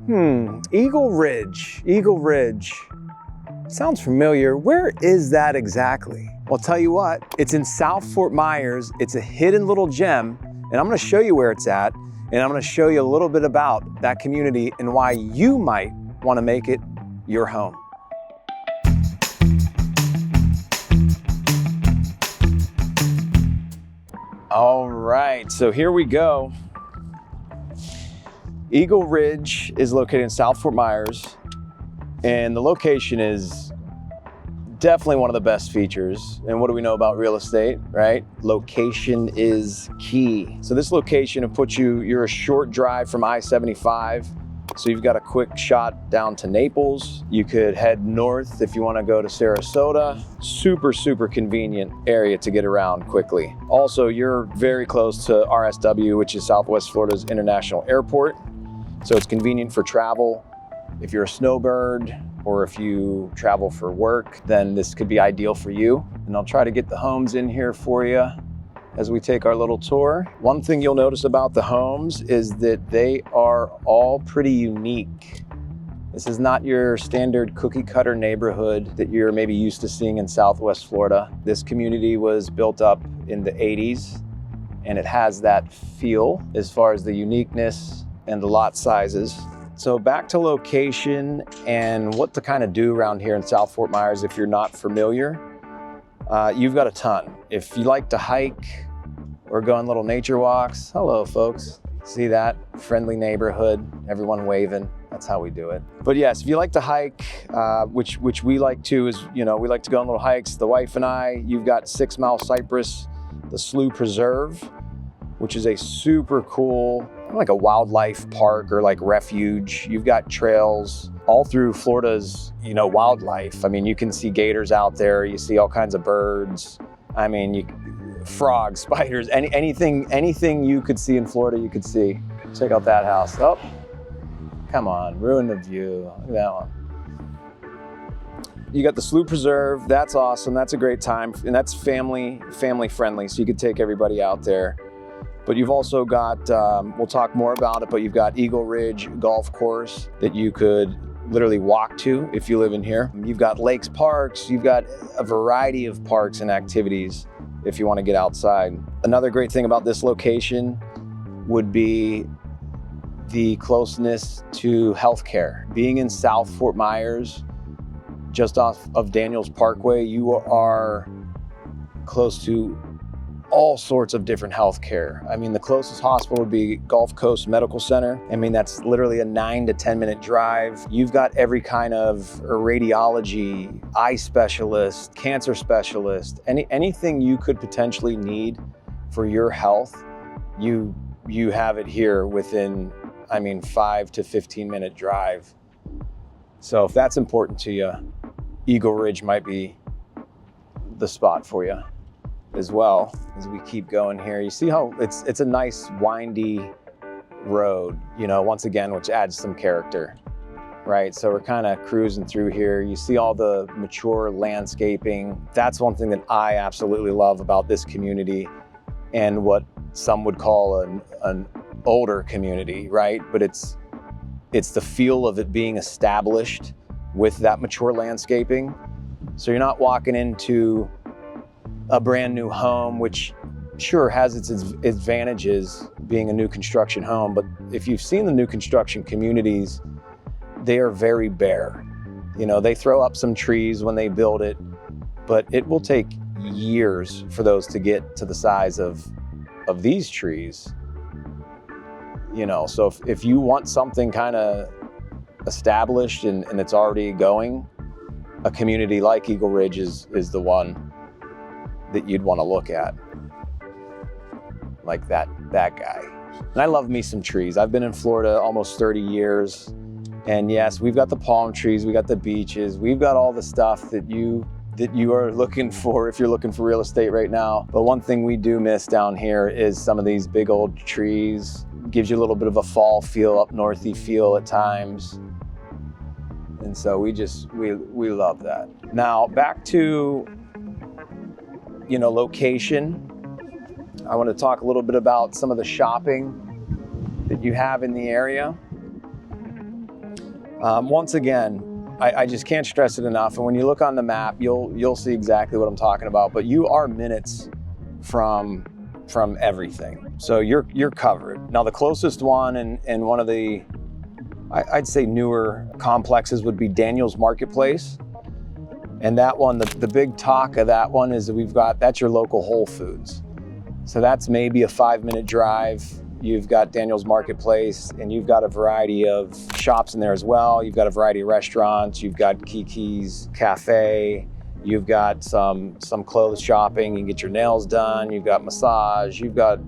Eagle Ridge, Eagle Ridge. Sounds familiar. Where is that exactly? Well, I'll tell you what, it's in South Fort Myers. It's a hidden little gem, and I'm gonna show you where it's at, and I'm gonna show you a little bit about that community and why you might wanna make it your home. All right, so here we go. Eagle Ridge is located in South Fort Myers, and the location is definitely one of the best features. And what do we know about real estate, right? Location is key. So this location will put you, you're a short drive from I-75. So you've got a quick shot down to Naples. You could head north if you want to go to Sarasota. Super, super convenient area to get around quickly. Also, you're very close to RSW, which is Southwest Florida's international airport. So it's convenient for travel. If you're a snowbird or if you travel for work, then this could be ideal for you. And I'll try to get the homes in here for you as we take our little tour. One thing you'll notice about the homes is that they are all pretty unique. This is not your standard cookie cutter neighborhood that you're maybe used to seeing in Southwest Florida. This community was built up in the 80s, and it has that feel as far as the uniqueness and the lot sizes. So back to location and what to kind of do around here in South Fort Myers if you're not familiar. You've got a ton. If you like to hike or go on little nature walks, hello folks. See that? Friendly neighborhood, everyone waving. That's how we do it. But yes, if you like to hike, which we like to, is, you know, we like to go on little hikes. The wife and I, you've got 6 Mile Cypress, the Slough Preserve, which is a super cool, like a wildlife park or like refuge. You've got trails all through Florida's, you know, wildlife. I mean, you can see gators out there. You see all kinds of birds. I mean, frogs, spiders, anything you could see in Florida, you could see. Check out that house. Oh, come on, ruin the view. Look at that one. You got the Slough Preserve. That's awesome. That's a great time. And that's family friendly. So you could take everybody out there. But you've also got, we'll talk more about it, but you've got Eagle Ridge Golf Course that you could literally walk to if you live in here. You've got lakes, parks, you've got a variety of parks and activities if you want to get outside. Another great thing about this location would be the closeness to healthcare. Being in South Fort Myers, just off of Daniels Parkway, you are close to all sorts of different healthcare. I mean, the closest hospital would be Gulf Coast Medical Center. I mean, that's literally a 9 to 10 minute drive. You've got every kind of radiology, eye specialist, cancer specialist, anything you could potentially need for your health, you have it here within, I mean, 5 to 15 minute drive. So if that's important to you, Eagle Ridge might be the spot for you as well. As we keep going here, you see how it's a nice windy road, you know, once again, which adds some character, right? So we're kind of cruising through here. You see all the mature landscaping. That's one thing that I absolutely love about this community, and what some would call an older community, right? But it's the feel of it being established with that mature landscaping. So you're not walking into a brand new home, which sure has its advantages being a new construction home, but if you've seen the new construction communities, they are very bare. You know, they throw up some trees when they build it, but it will take years for those to get to the size of these trees. You know, so if you want something kind of established and it's already going, a community like Eagle Ridge is the one that you'd want to look at, like that guy. And I love me some trees. I've been in Florida almost 30 years, and yes, we've got the palm trees, we got the beaches, we've got all the stuff that you are looking for if you're looking for real estate right now. But one thing we do miss down here is some of these big old trees. Gives you a little bit of a fall feel, up northy feel at times. And so we love that. Now back to, you know, location. I want to talk a little bit about some of the shopping that you have in the area. Once again, I just can't stress it enough. And when you look on the map, you'll see exactly what I'm talking about. But you are minutes from everything, so you're covered. Now the closest one and one of the I'd say newer complexes would be Daniel's Marketplace. And that one, the big talk of that one is that that's your local Whole Foods. So that's maybe a 5-minute drive. You've got Daniel's Marketplace, and you've got a variety of shops in there as well. You've got a variety of restaurants. You've got Kiki's Cafe. You've got some clothes shopping. You can get your nails done. You've got massage. You've got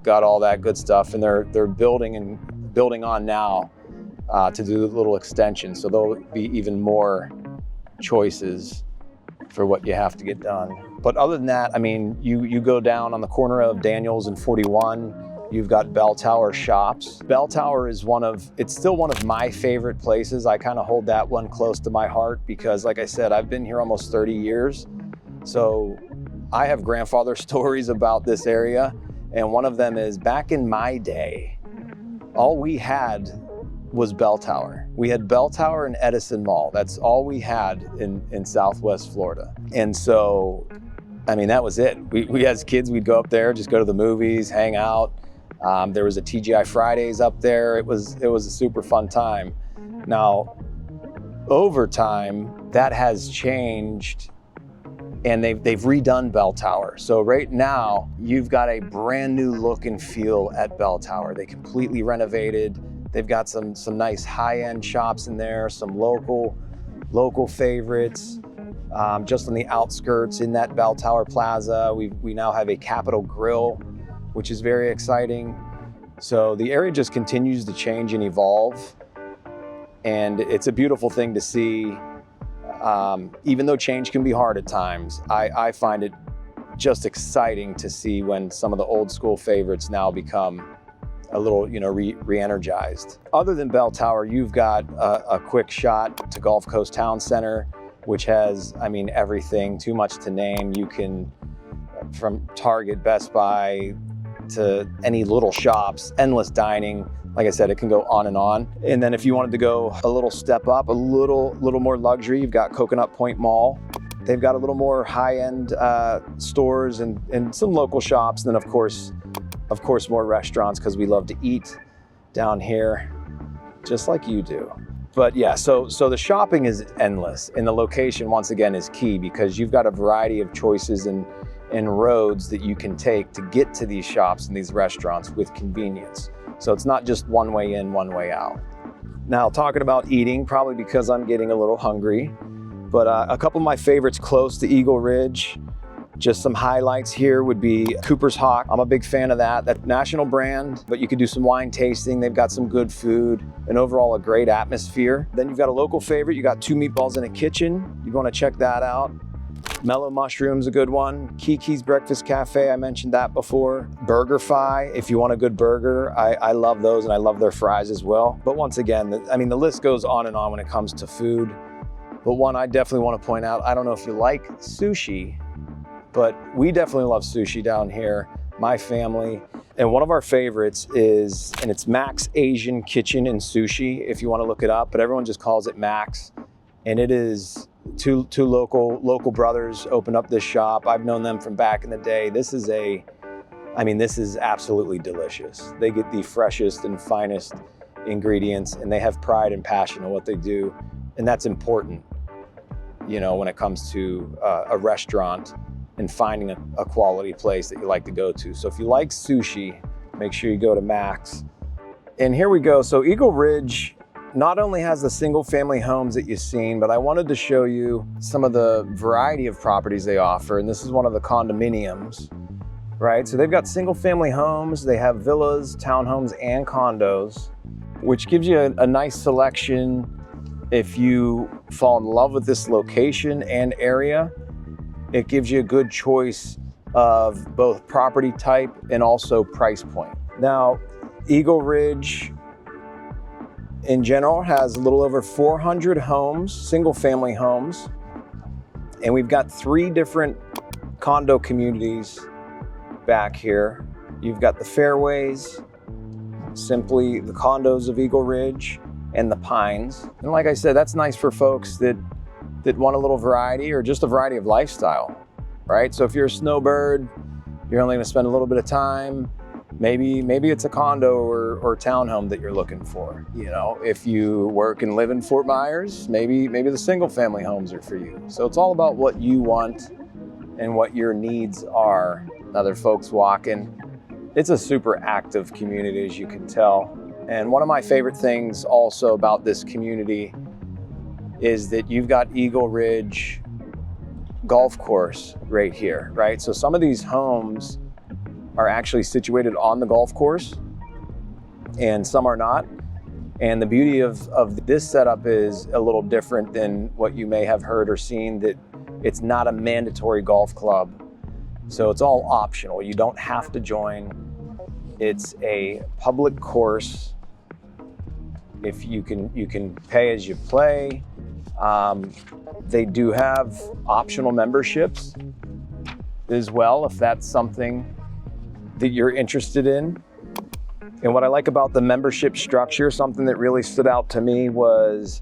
all that good stuff. And they're building on now to do little extensions. So there'll be even more choices for what you have to get done. But other than that, I mean, you go down on the corner of Daniels and 41, you've got Bell Tower Shops. Bell Tower is it's still one of my favorite places. I kind of hold that one close to my heart because, like I said, I've been here almost 30 years. So I have grandfather stories about this area. And one of them is back in my day, all we had was Bell Tower. We had Bell Tower and Edison Mall. That's all we had in Southwest Florida. And so, I mean, that was it. We as kids, we'd go up there, just go to the movies, hang out. There was a TGI Fridays up there. It was a super fun time. Now, over time, that has changed, and they've redone Bell Tower. So right now, you've got a brand new look and feel at Bell Tower. They completely renovated. They've got some nice high-end shops in there, some local favorites. Just on the outskirts in that Bell Tower Plaza, we now have a Capitol Grill, which is very exciting. So the area just continues to change and evolve. And it's a beautiful thing to see. Even though change can be hard at times, I find it just exciting to see when some of the old school favorites now become a little, re-energized. Other than Bell Tower, you've got a quick shot to Gulf Coast Town Center, which has, I mean, everything, too much to name. You can, from Target, Best Buy, to any little shops, endless dining. Like I said, it can go on and on. And then if you wanted to go a little step up, a little more luxury, you've got Coconut Point Mall. They've got a little more high-end stores and some local shops. And then of course, more restaurants, because we love to eat down here, just like you do. But yeah, so the shopping is endless, and the location, once again, is key, because you've got a variety of choices and roads that you can take to get to these shops and these restaurants with convenience. So it's not just one way in, one way out. Now, talking about eating, probably because I'm getting a little hungry, but a couple of my favorites close to Eagle Ridge. Just some highlights here would be Cooper's Hawk. I'm a big fan of that. That national brand, but you could do some wine tasting. They've got some good food and overall a great atmosphere. Then you've got a local favorite. You got Two Meatballs in a Kitchen. You want to check that out. Mellow Mushroom's a good one. Kiki's Breakfast Cafe, I mentioned that before. BurgerFi, if you want a good burger. I love those, and I love their fries as well. But once again, I mean, the list goes on and on when it comes to food. But one I definitely want to point out, I don't know if you like sushi, but we definitely love sushi down here, my family. And one of our favorites is, and it's Max Asian Kitchen and Sushi, if you want to look it up, but everyone just calls it Max. And it is two local brothers opened up this shop. I've known them from back in the day. This is absolutely delicious. They get the freshest and finest ingredients, and they have pride and passion in what they do. And that's important, when it comes to a restaurant and finding a quality place that you like to go to. So if you like sushi, make sure you go to Max. And here we go. So Eagle Ridge not only has the single family homes that you've seen, but I wanted to show you some of the variety of properties they offer. And this is one of the condominiums, right? So they've got single family homes, they have villas, townhomes, and condos, which gives you a nice selection if you fall in love with this location and area. It gives you a good choice of both property type and also price point. Now, Eagle Ridge in general has a little over 400 homes, single family homes, and we've got 3 different condo communities back here. You've got the Fairways, simply the condos of Eagle Ridge. and the pines. And like I said, that's nice for folks that want a little variety or just a variety of lifestyle, right? So if you're a snowbird, you're only gonna spend a little bit of time, maybe it's a condo or townhome that you're looking for. You know, if you work and live in Fort Myers, maybe the single family homes are for you. So it's all about what you want and what your needs are. Other folks walking. It's a super active community, as you can tell. And one of my favorite things also about this community is that you've got Eagle Ridge golf course right here, right? So some of these homes are actually situated on the golf course and some are not. And the beauty of this setup is a little different than what you may have heard or seen, that it's not a mandatory golf club. So it's all optional. You don't have to join. It's a public course. If you can pay as you play. They do have optional memberships as well, if that's something that you're interested in. And what I like about the membership structure, something that really stood out to me, was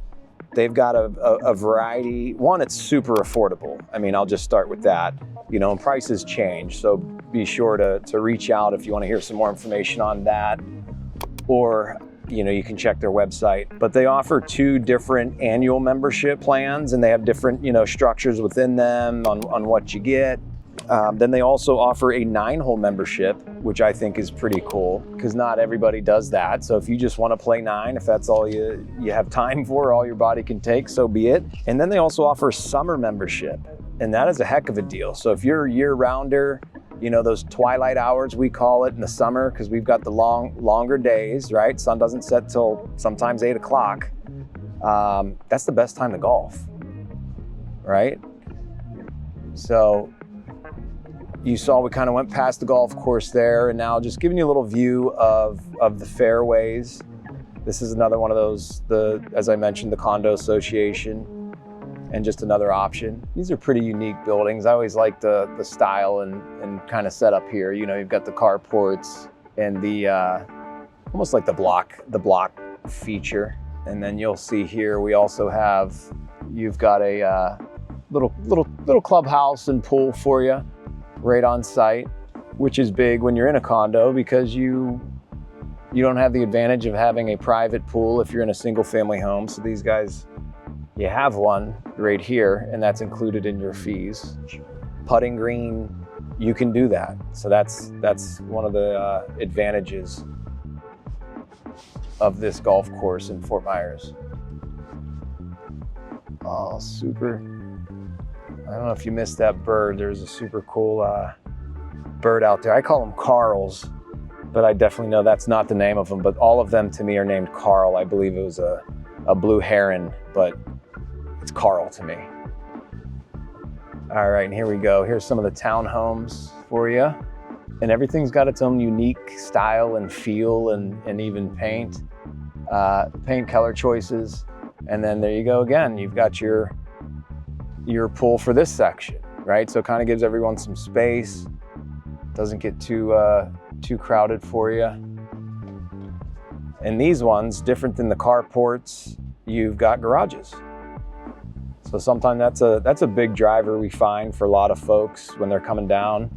they've got a variety. One, it's super affordable. I mean, I'll just start with that. You know, and prices change, so be sure to reach out if you want to hear some more information on that, or you know, you can check their website. But they offer 2 different annual membership plans, and they have different, you know, structures within them on what you get. Then they also offer a 9-hole membership, which I think is pretty cool, because not everybody does that. So if you just want to play 9, if that's all you have time for, all your body can take, so be it. And then they also offer summer membership, and that is a heck of a deal. So if you're a year-rounder, you know, those twilight hours, we call it, in the summer, because we've got the longer days, right? Sun doesn't set till sometimes 8 o'clock. That's the best time to golf, right? So you saw we kind of went past the golf course there, and now just giving you a little view of the fairways. This is another one of those, as I mentioned, the condo association, and just another option. These are pretty unique buildings. I always like the style and kind of setup here. You know, you've got the carports and the almost like the block feature. And then you'll see here we also have, you've got a little clubhouse and pool for you right on site, which is big when you're in a condo, because you don't have the advantage of having a private pool if you're in a single family home. So these guys, you have one right here, and that's included in your fees. Putting green, you can do that. So that's one of the advantages of this golf course in Fort Myers. Oh, super. I don't know if you missed that bird. There's a super cool bird out there. I call them Carls, but I definitely know that's not the name of them, but all of them to me are named Carl. I believe it was a blue heron, but it's Carl to me. All right, and here we go. Here's some of the townhomes for you. And everything's got its own unique style and feel and even paint color choices. And then there you go again. You've got your pool for this section, right? So it kind of gives everyone some space. Doesn't get too crowded for you. And these ones, different than the carports, you've got garages. So sometimes that's a big driver we find for a lot of folks when they're coming down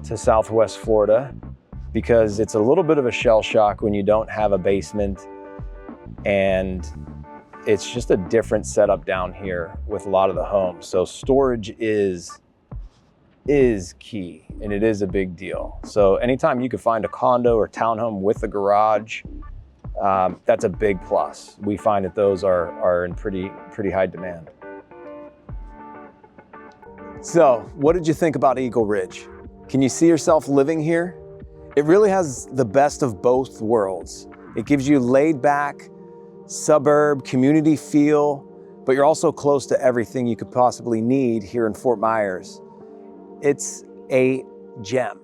to Southwest Florida, because it's a little bit of a shell shock when you don't have a basement, and it's just a different setup down here with a lot of the homes. So storage is key, and it is a big deal. So anytime you can find a condo or townhome with a garage, that's a big plus. We find that those are in pretty high demand. So what did you think about Eagle Ridge? Can you see yourself living here? It really has the best of both worlds. It gives you laid back, suburb, community feel, but you're also close to everything you could possibly need here in Fort Myers. It's a gem.